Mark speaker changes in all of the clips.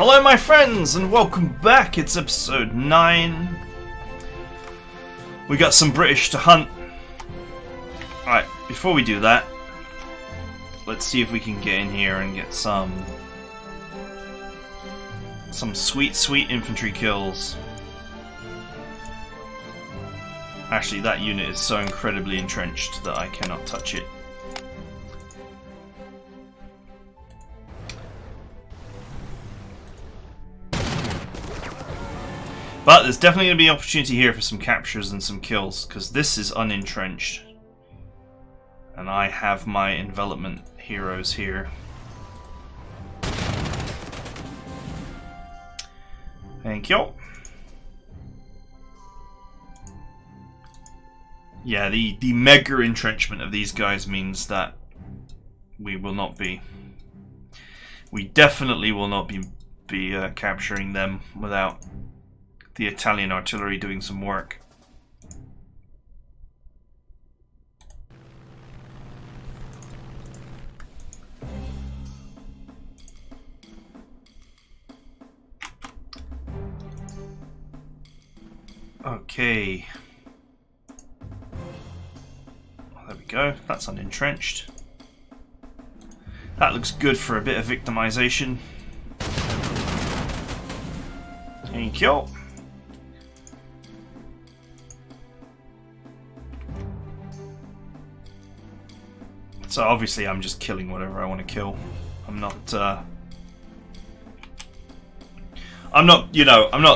Speaker 1: Hello my friends and welcome back. It's episode 9. We got some British to hunt. Alright, before we do that, let's see if we can get in here and get some sweet infantry kills. Actually, that unit is so incredibly entrenched that I cannot touch it. But there's definitely going to be an opportunity here for some captures and some kills, because this is unentrenched. And I have my envelopment heroes here. Thank you. Yeah, the mega entrenchment of these guys means that we definitely will not be capturing them without the Italian artillery doing some work. Okay. There we go. That's unentrenched. That looks good for a bit of victimization. Thank you. So obviously I'm just killing whatever I want to kill. I'm not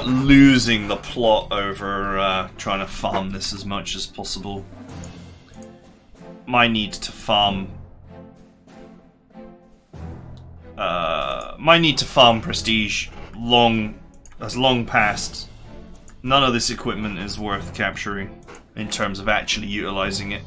Speaker 1: losing the plot over trying to farm this as much as possible. My need to farm prestige has long passed. None of this equipment is worth capturing in terms of actually utilizing it.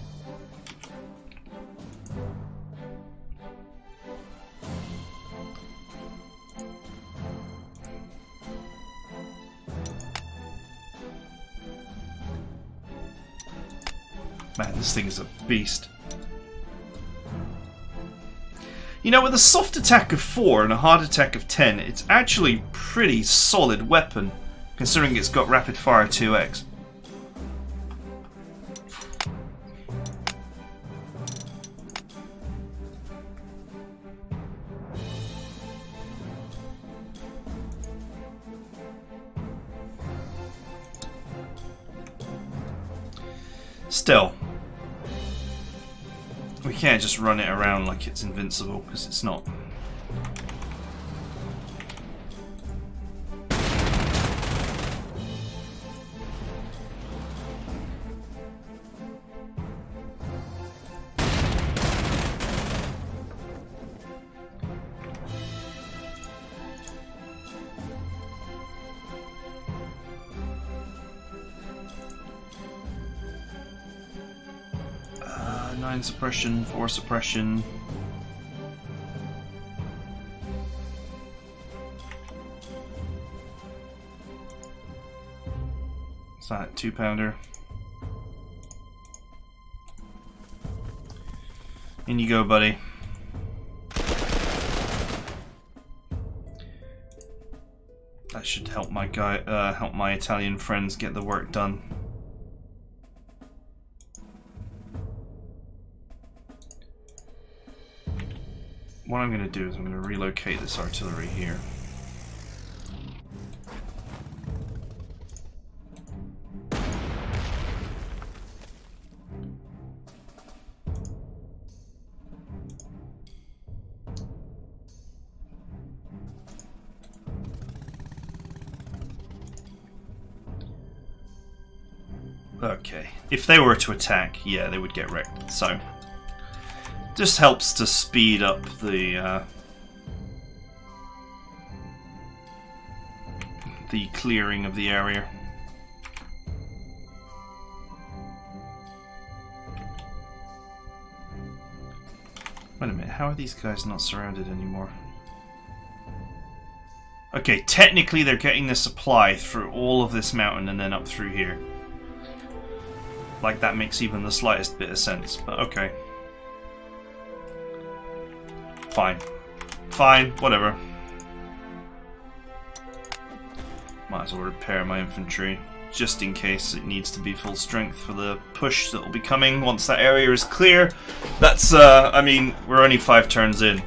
Speaker 1: Man, this thing is a beast. You know, with a soft attack of 4 and a hard attack of 10, it's actually a pretty solid weapon, considering it's got rapid fire 2x. Still, we can't just run it around like it's invincible, because it's not. Suppression, 4 suppression. What's that? 2-pounder. In you go, buddy. That should help my help my Italian friends get the work done. What I'm going to do is I'm going to relocate this artillery here. Okay, if they were to attack, yeah, they would get wrecked, so just helps to speed up the clearing of the area. Wait a minute, how are these guys not surrounded anymore? Okay, technically they're getting the supply through all of this mountain and then up through here. Like that makes even the slightest bit of sense, but okay. Fine. Fine, whatever. Might as well repair my infantry, just in case it needs to be full strength for the push that will be coming once that area is clear. That's, I mean, we're only 5 turns in.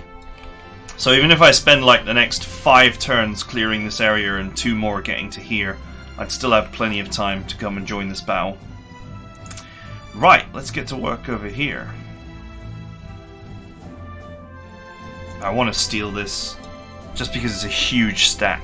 Speaker 1: So even if I spend like the next 5 turns clearing this area and 2 more getting to here, I'd still have plenty of time to come and join this battle. Right, let's get to work over here. I want to steal this just because it's a huge stack.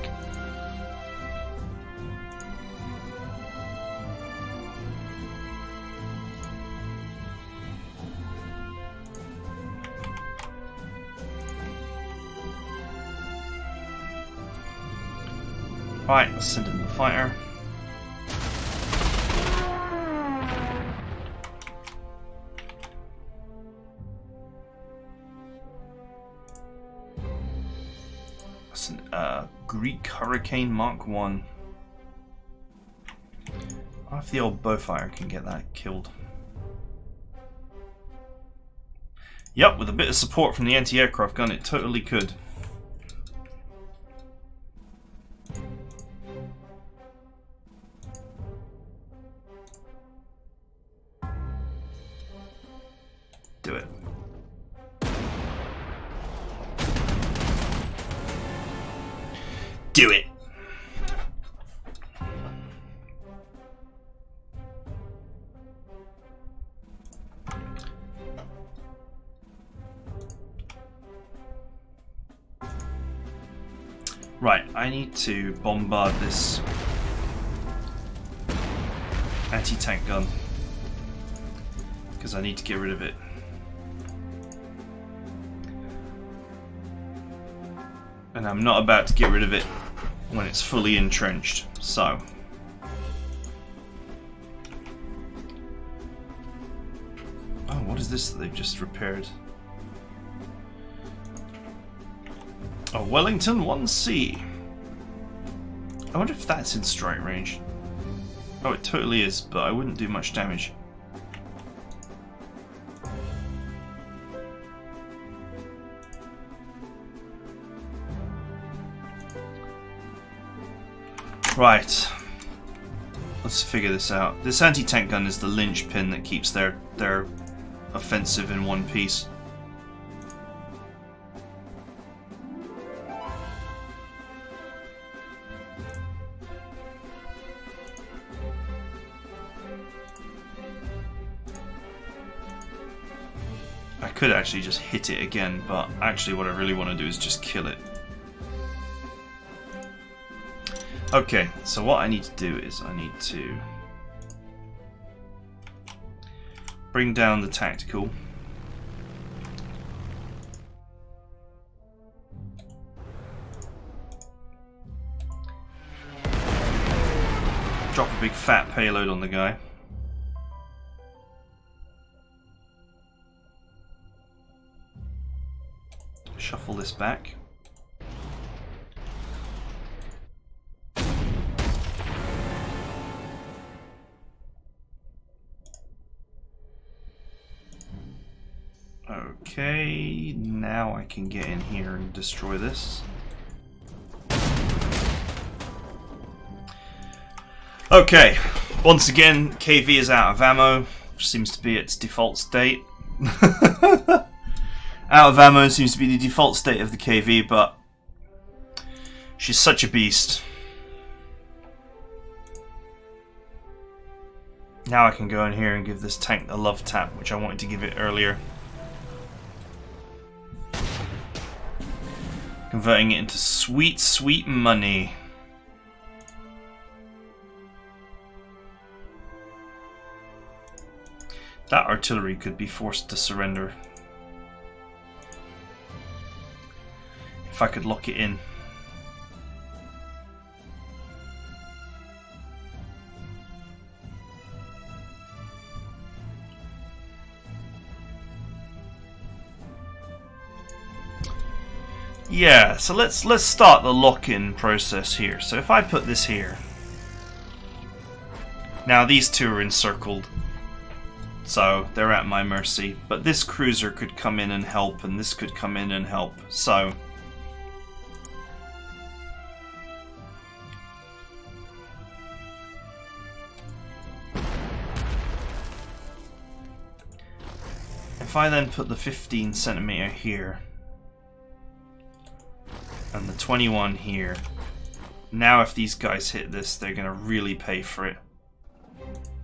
Speaker 1: Right, let's send in the fighter. That's an Greek Hurricane Mark 1. I wonder if the old bowfire can get that killed. Yep, with a bit of support from the anti-aircraft gun, it totally could. Do it. Do it. Right, I need to bombard this anti-tank gun because I need to get rid of it. And I'm not about to get rid of it when it's fully entrenched, so. Oh, what is this that they've just repaired? Oh, Wellington 1C. I wonder if that's in strike range. Oh, it totally is, but I wouldn't do much damage. Right, let's figure this out. This anti-tank gun is the linchpin that keeps their offensive in one piece. I could actually just hit it again, but actually what I really want to do is just kill it. Okay, so what I need to do is I need to bring down the tactical. Drop a big fat payload on the guy. Shuffle this back. Okay, now I can get in here and destroy this. Okay, once again, KV is out of ammo, which seems to be its default state. Out of ammo seems to be the default state of the KV, but she's such a beast. Now I can go in here and give this tank the love tap, which I wanted to give it earlier. Converting it into sweet, sweet money. That artillery could be forced to surrender. If I could lock it in. Yeah, so let's start the lock-in process here. So if I put this here. Now these two are encircled. So they're at my mercy. But this cruiser could come in and help, and this could come in and help. So if I then put the 15 centimeter here and the 21 here, now if these guys hit this, they're gonna really pay for it.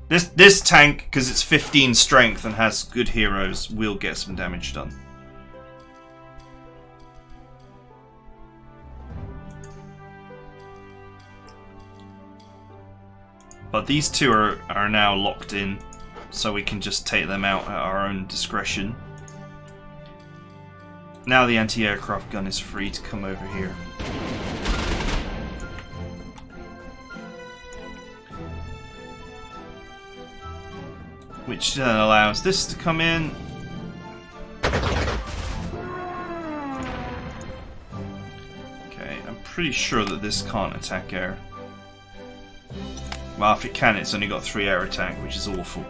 Speaker 1: This tank, because it's 15 strength and has good heroes, will get some damage done. But these two are now locked in, so we can just take them out at our own discretion. Now the anti-aircraft gun is free to come over here. Which then allows this to come in. Okay, I'm pretty sure that this can't attack air. Well, if it can, it's only got 3 air attack, which is awful.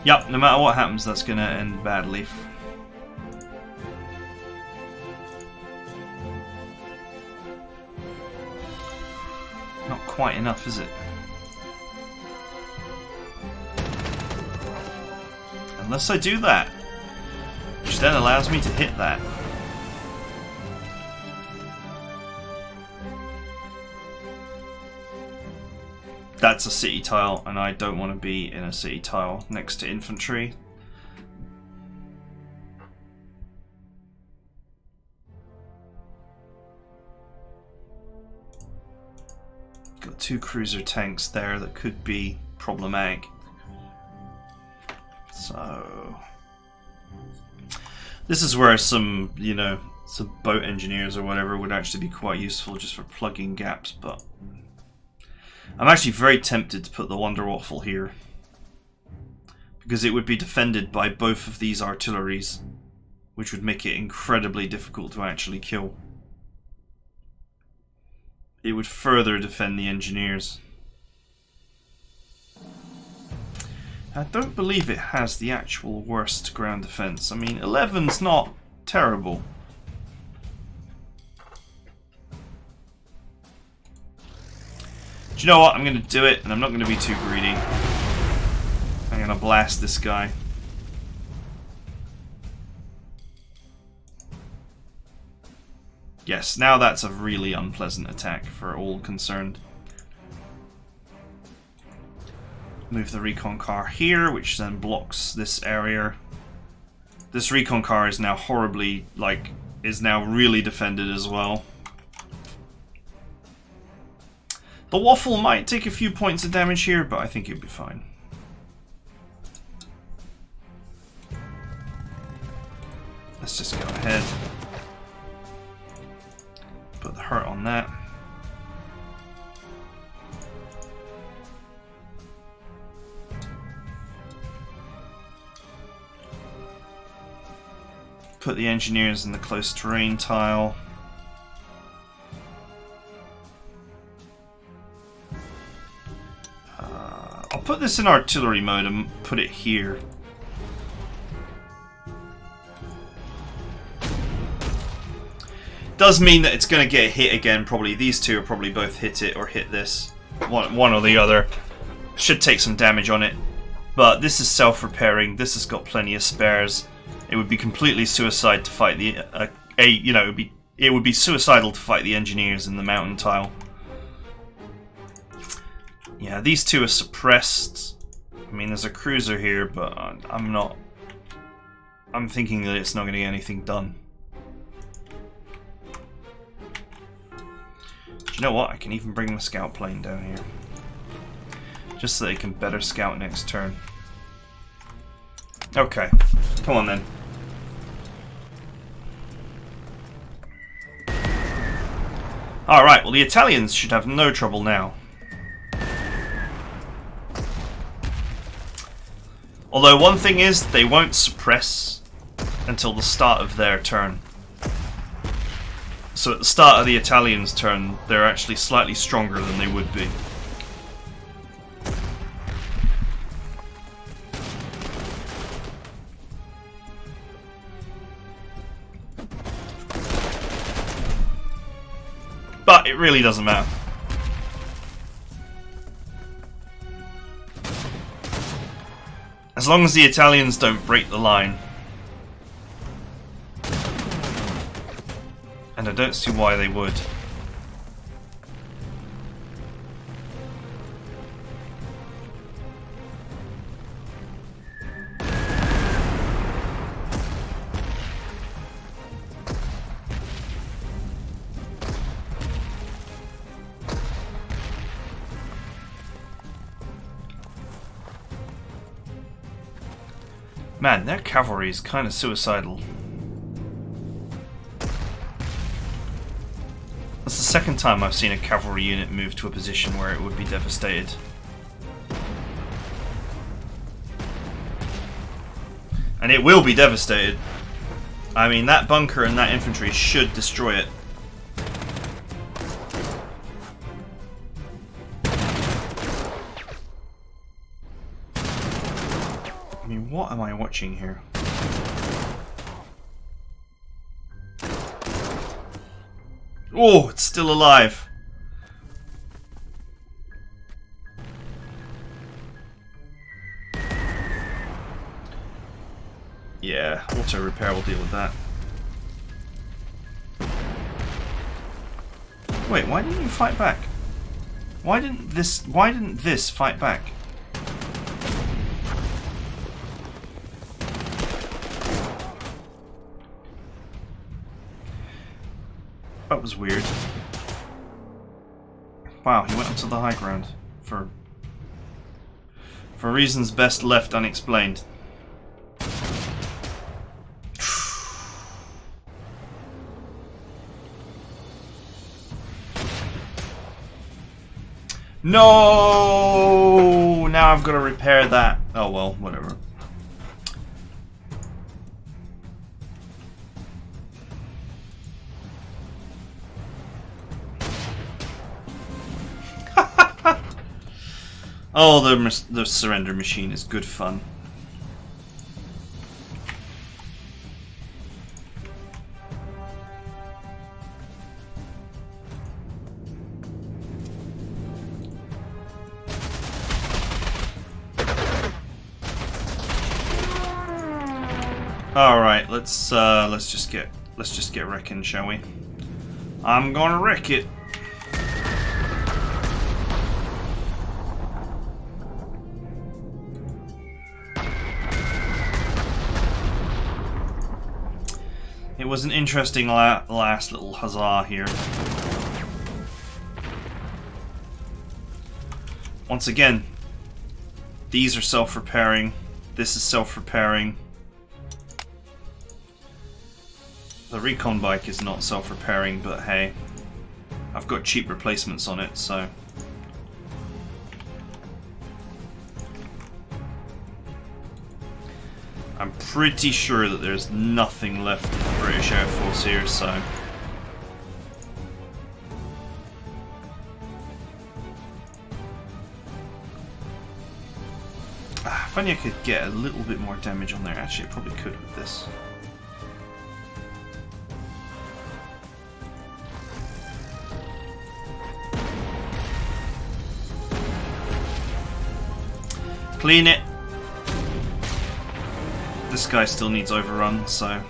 Speaker 1: Yup, no matter what happens, that's going to end badly. Not quite enough, is it? Unless I do that, which then allows me to hit that. That's a city tile, and I don't want to be in a city tile next to infantry. Got 2 cruiser tanks there that could be problematic. So this is where some, you know, some boat engineers or whatever would actually be quite useful just for plugging gaps, but I'm actually very tempted to put the Wonder Waffle here, because it would be defended by both of these artilleries, which would make it incredibly difficult to actually kill. It would further defend the engineers. I don't believe it has the actual worst ground defense. I mean, 11's not terrible. Do you know what? I'm going to do it, and I'm not going to be too greedy. I'm going to blast this guy. Yes, now that's a really unpleasant attack for all concerned. Move the recon car here, which then blocks this area. This recon car is now horribly, is now really defended as well. The waffle might take a few points of damage here, but I think it'll be fine. Let's just go ahead. Put the hurt on that. Put the engineers in the close terrain tile. I'll put this in artillery mode and put it here. Does mean that it's going to get hit again, probably. These two will probably both hit it or hit this. One or the other. Should take some damage on it. But this is self-repairing. This has got plenty of spares. It would be completely suicide to fight the... it would be suicidal to fight the engineers in the mountain tile. Yeah, these two are suppressed. I mean, there's a cruiser here, but I'm not... I'm thinking that it's not going to get anything done. Do you know what? I can even bring the scout plane down here. Just so they can better scout next turn. Okay. Come on then. Alright, well the Italians should have no trouble now. Although one thing is, they won't suppress until the start of their turn. So at the start of the Italians' turn, they're actually slightly stronger than they would be. But it really doesn't matter. As long as the Italians don't break the line. And I don't see why they would. Man, their cavalry is kind of suicidal. That's the second time I've seen a cavalry unit move to a position where it would be devastated. And it will be devastated. I mean, that bunker and that infantry should destroy it. I mean, what am I watching here? Oh, it's still alive. Yeah, auto repair will deal with that. Wait, why didn't you fight back? Why didn't this fight back? That was weird. Wow, he went up to the high ground for reasons best left unexplained. No! Now I've got to repair that. Oh well, whatever. Oh, the surrender machine is good fun. All right, let's just get wrecking, shall we? I'm gonna wreck it. It was an interesting last little huzzah here. Once again, these are self-repairing. This is self-repairing. The recon bike is not self-repairing, but hey, I've got cheap replacements on it, so... I'm pretty sure that there's nothing left of the British Air Force here, so... If only I could get a little bit more damage on there. Actually, I probably could with this. Clean it. This guy still needs overrun, so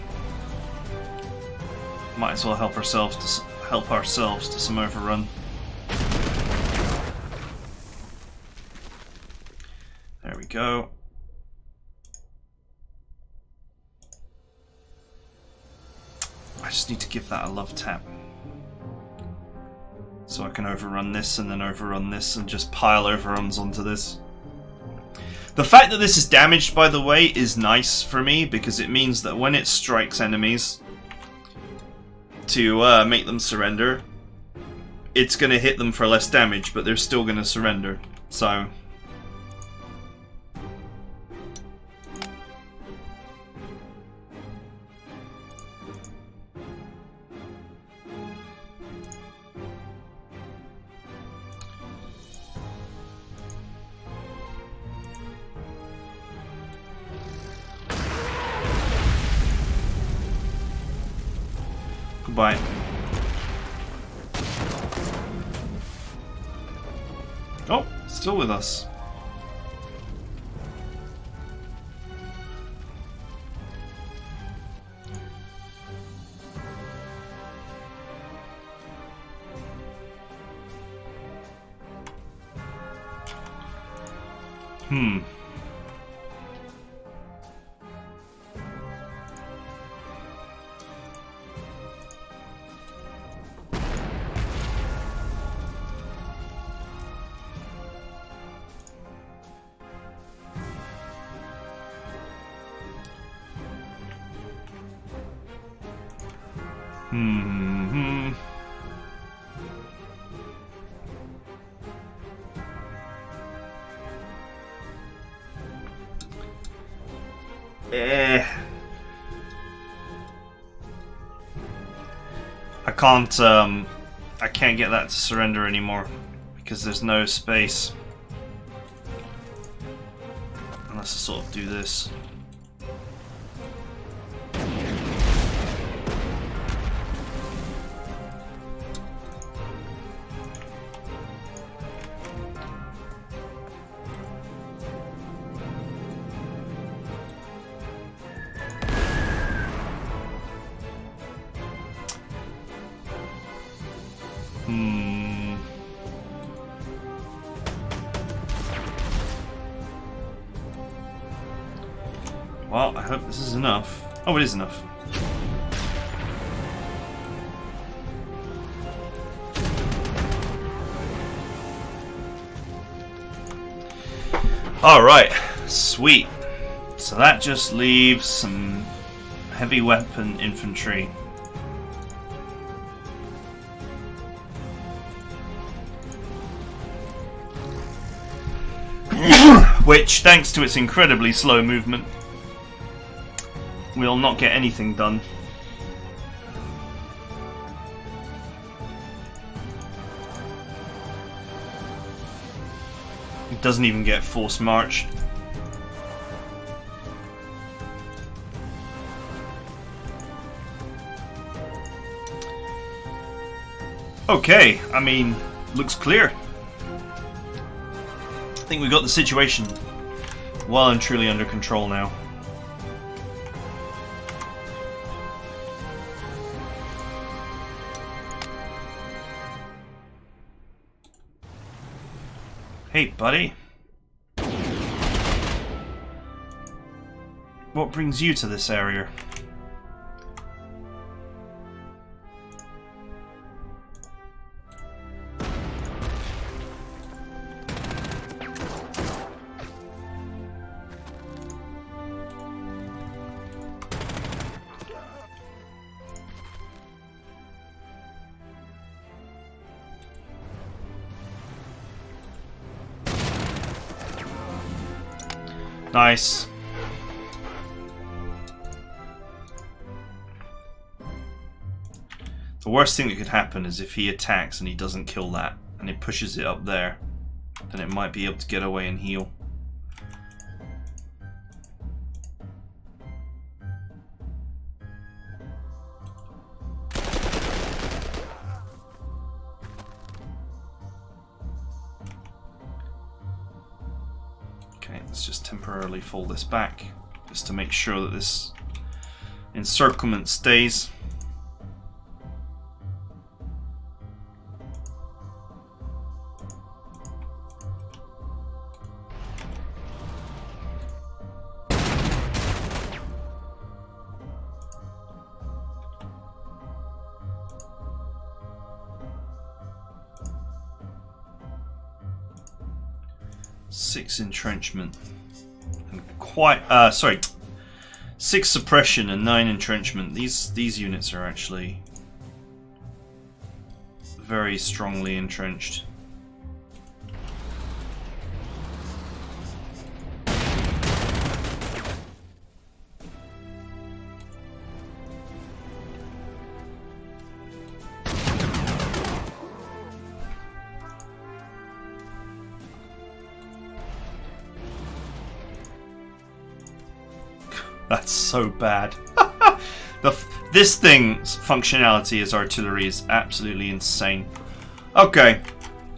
Speaker 1: might as well help ourselves to some overrun. There we go. I just need to give that a love tap. So I can overrun this and then overrun this and just pile overruns onto this. The fact that this is damaged, by the way, is nice for me because it means that when it strikes enemies to make them surrender, it's going to hit them for less damage, but they're still going to surrender. So... Goodbye. Oh, still with us. Hmm. Hmm. I can't get that to surrender anymore because there's no space. Unless I sort of do this. Well, I hope this is enough. Oh, it is enough. Alright, sweet. So that just leaves some heavy weapon infantry. Which, thanks to its incredibly slow movement, will not get anything done. It doesn't even get force marched. Okay, I mean, looks clear. I think we've got the situation well and truly under control now. Hey, buddy. What brings you to this area? Nice. The worst thing that could happen is if he attacks and he doesn't kill that, and he pushes it up there, then it might be able to get away and heal. Let's just temporarily fold this back, just to make sure that this encirclement stays. Six entrenchment and six suppression and 9 entrenchment. These units are actually very strongly entrenched. That's so bad. This thing's functionality as artillery is absolutely insane. Okay.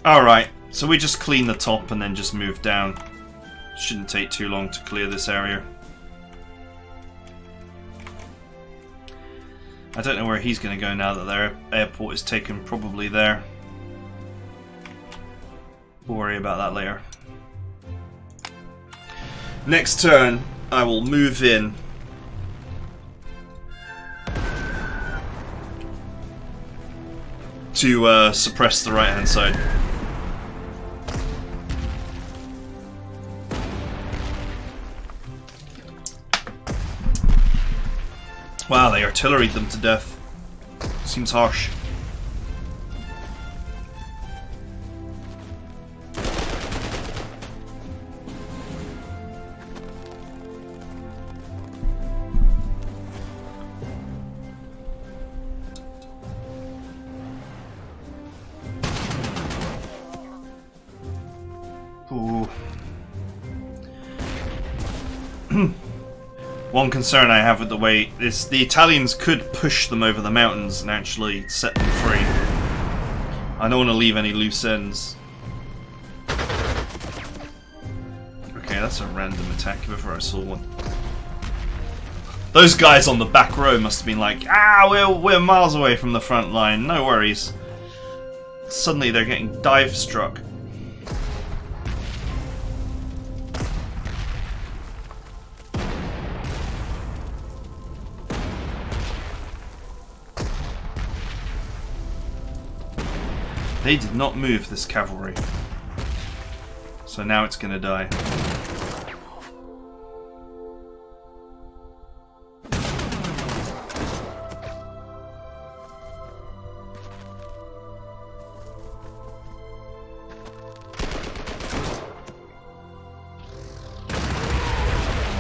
Speaker 1: Alright. So we just clean the top and then just move down. Shouldn't take too long to clear this area. I don't know where he's going to go now that their airport is taken. Probably there. We'll worry about that later. Next turn, I will move in. To suppress the right-hand side. Wow, they artilleried them to death. Seems harsh. Ooh. One concern I have with the way is the Italians could push them over the mountains and actually set them free. I don't want to leave any loose ends. Okay, that's a random attack if ever I saw one. Those guys on the back row must have been like, ah, we're miles away from the front line, no worries. Suddenly they're getting dive struck. They did not move this cavalry. So now it's gonna die.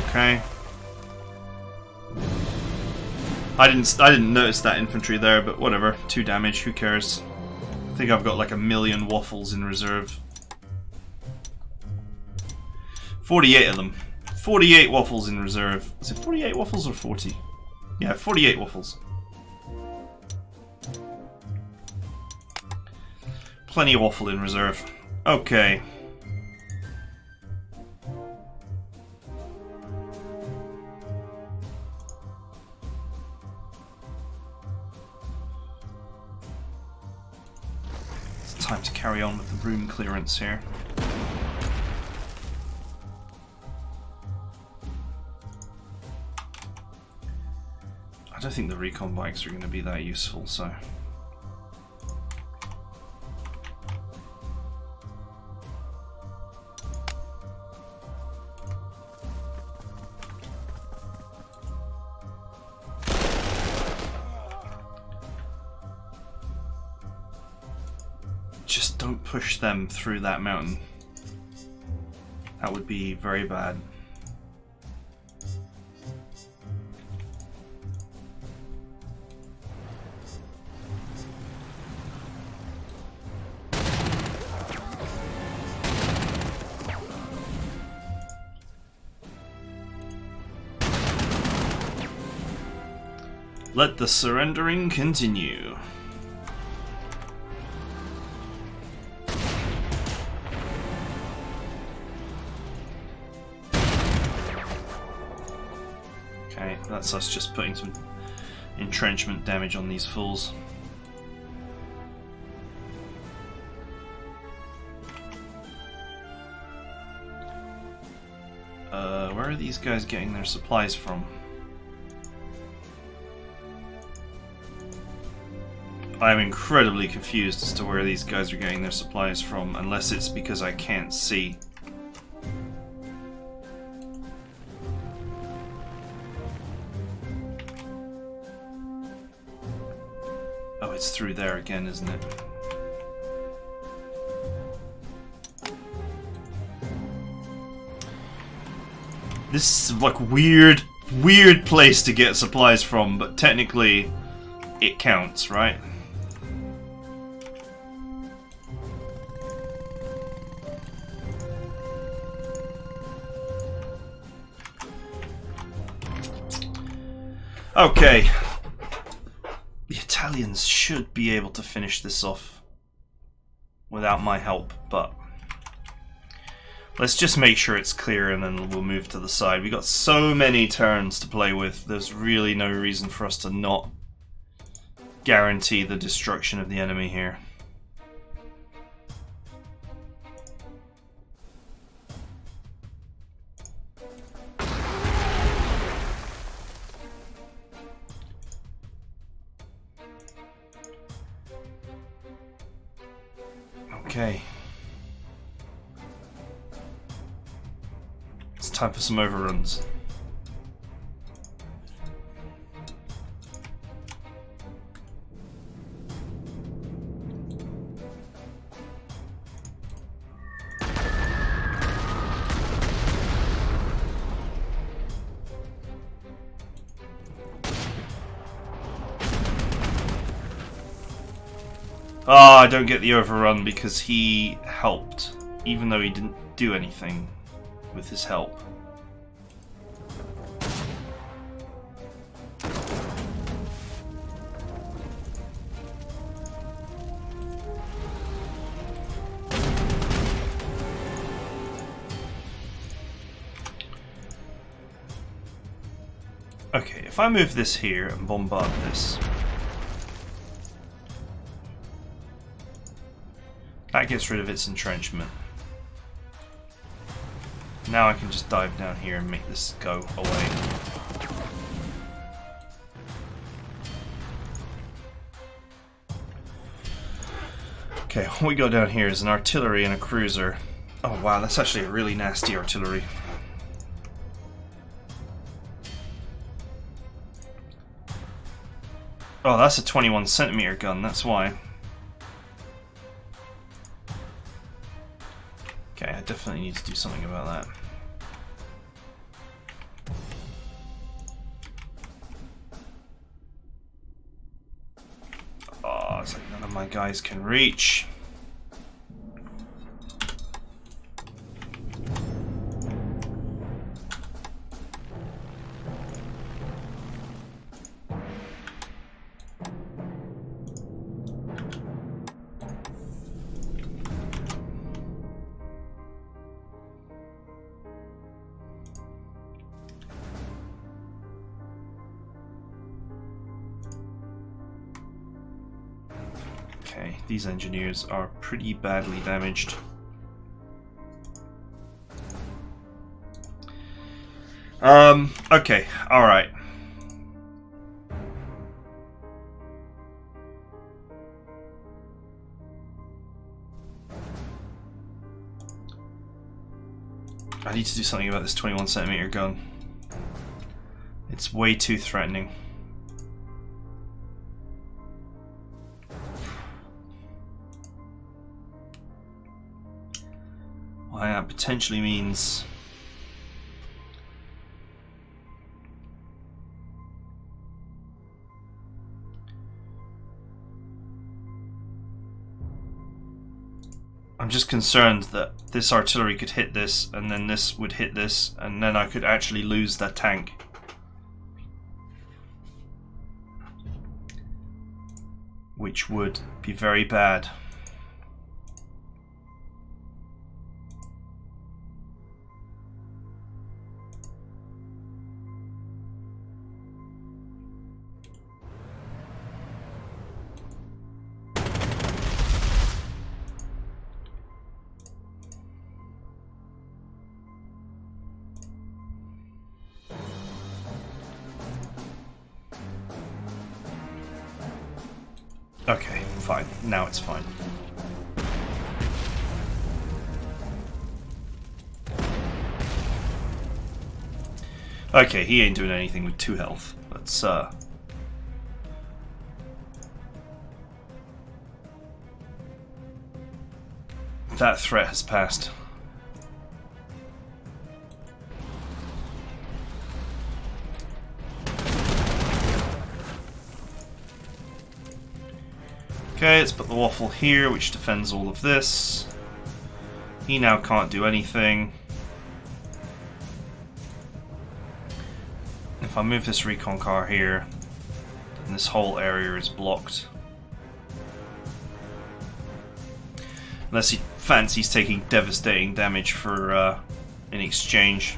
Speaker 1: Okay. I didn't notice that infantry there, but whatever. 2 damage, who cares? I think I've got like 1,000,000 waffles in reserve. 48 of them. 48 waffles in reserve. Is it 48 waffles or 40? Yeah, 48 waffles. Plenty of waffle in reserve. Okay. Time to carry on with the room clearance here. I don't think the recon bikes are going to be that useful, so... Just don't push them through that mountain. That would be very bad. Let the surrendering continue. Okay, that's us just putting some entrenchment damage on these fools. Where are these guys getting their supplies from? I'm incredibly confused as to where these guys are getting their supplies from, unless it's because I can't see. Oh, it's through there again, isn't it? This is like weird place to get supplies from, but technically it counts, right? Okay. The Italians should be able to finish this off without my help, but let's just make sure it's clear and then we'll move to the side. We got so many turns to play with, there's really no reason for us to not guarantee the destruction of the enemy here. Okay. It's time for some overruns. Ah, I don't get the overrun because he helped, even though he didn't do anything with his help. Okay, if I move this here and bombard this, that gets rid of its entrenchment. Now I can just dive down here and make this go away. Okay, what we got down here is an artillery and a cruiser. Oh wow, that's actually a really nasty artillery. Oh, that's a 21cm gun, that's why. Okay, I definitely need to do something about that. Oh, it's like none of my guys can reach. Okay, these engineers are pretty badly damaged. Okay, alright. I need to do something about this 21cm gun. It's way too threatening. Well, that potentially means I'm just concerned that this artillery could hit this, and then this would hit this, and then I could actually lose that tank. Which would be very bad. Okay, fine. Now it's fine. Okay, he ain't doing anything with 2 health. Let's, that threat has passed. Okay, let's put the waffle here, which defends all of this. He now can't do anything. If I move this recon car here, then this whole area is blocked. Unless he fancies taking devastating damage for in exchange.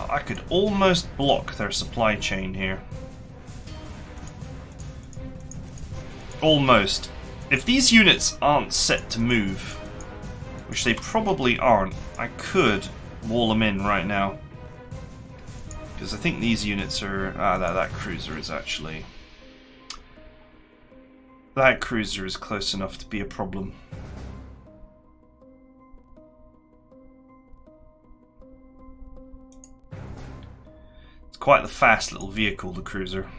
Speaker 1: I could almost block their supply chain here. Almost. If these units aren't set to move, which they probably aren't, I could wall them in right now. Because I think these units are... that cruiser is actually... That cruiser is close enough to be a problem. It's quite the fast little vehicle, the cruiser.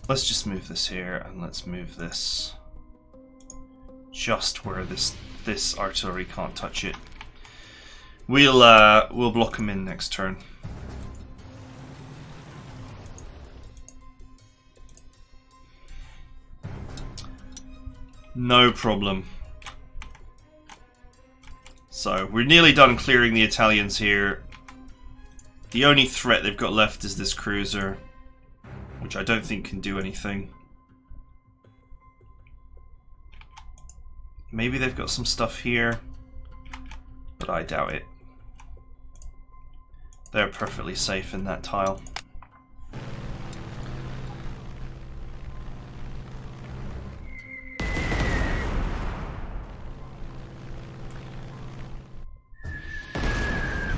Speaker 1: Let's just move this here, and let's move this just where this artillery can't touch it. We'll block them in next turn. No problem. So we're nearly done clearing the Italians here. The only threat they've got left is this cruiser, which I don't think can do anything. Maybe they've got some stuff here, but I doubt it. They're perfectly safe in that tile.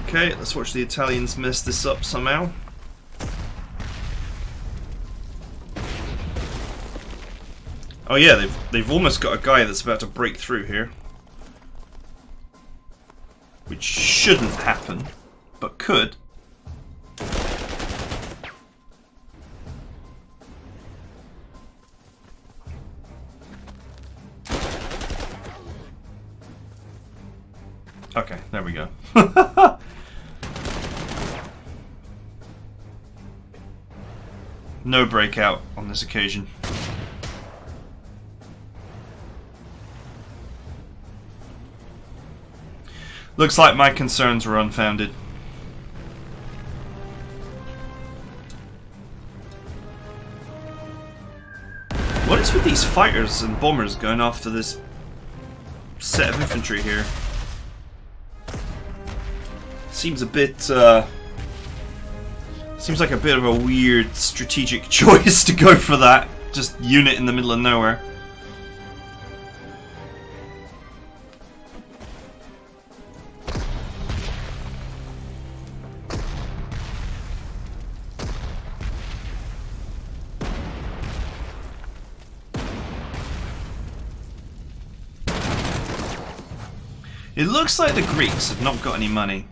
Speaker 1: Okay, let's watch the Italians mess this up somehow. Oh yeah, they've almost got a guy that's about to break through here. Which shouldn't happen, but could. Okay, there we go. No breakout on this occasion. Looks like my concerns were unfounded. What is with these fighters and bombers going after this set of infantry here? Seems a bit, seems like a bit of a weird strategic choice to go for that. Just unit in the middle of nowhere. It looks like the Greeks have not got any money.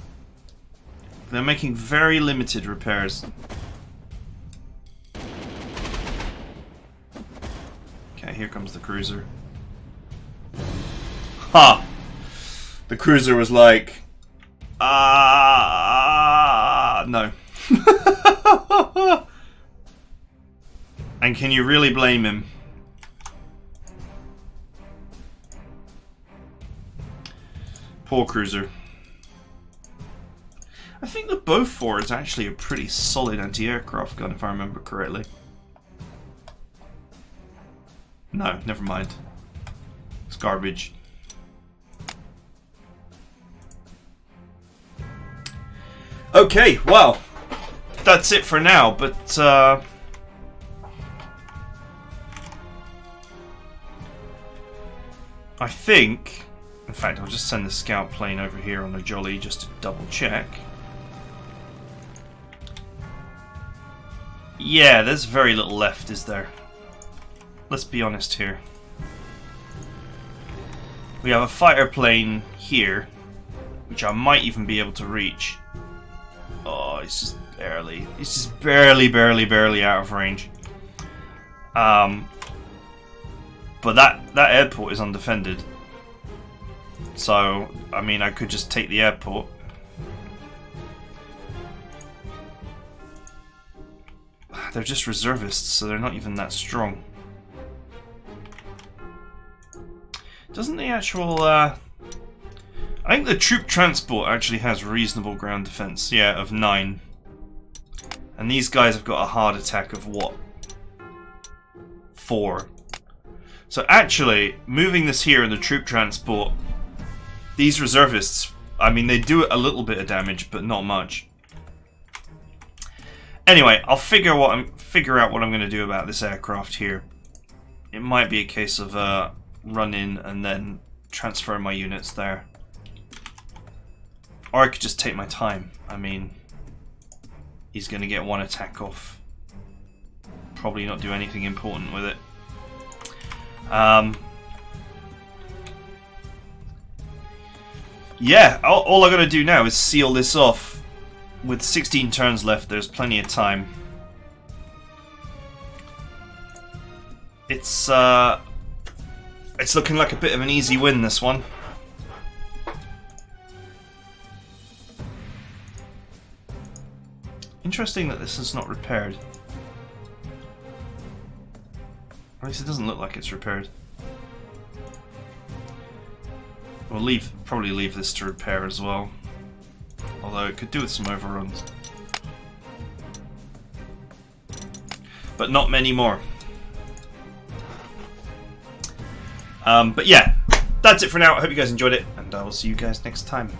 Speaker 1: They're making very limited repairs. Okay, here comes the cruiser. Ha! The cruiser was like... no. And can you really blame him? Poor cruiser. I think the Beaufort is actually a pretty solid anti-aircraft gun, if I remember correctly. No, never mind. It's garbage. Okay, well, that's it for now, but I think, in fact, I'll just send the scout plane over here on the Jolly just to double check. Yeah, there's very little left, is there? Let's be honest here. We have a fighter plane here, which I might even be able to reach. Oh, it's just barely. It's just barely out of range. But that airport is undefended. So, I mean, I could just take the airport. They're just reservists, so they're not even that strong. Doesn't the actual, I think the troop transport actually has reasonable ground defense, yeah, of 9. And these guys have got a hard attack of what? 4. So actually, moving this here in the troop transport, these reservists, I mean, they do a little bit of damage, but not much. Anyway, I'll figure out what I'm going to do about this aircraft here. It might be a case of run in and then transfer my units there. Or I could just take my time. I mean, he's going to get one attack off. Probably not do anything important with it. Yeah, all I got to do now is seal this off. With 16 turns left, there's plenty of time. It's looking like a bit of an easy win, this one. Interesting that this is not repaired. At least it doesn't look like it's repaired. We'll probably leave this to repair as well. Although it could do with some overruns. But not many more. But yeah, that's it for now. I hope you guys enjoyed it, and I will see you guys next time.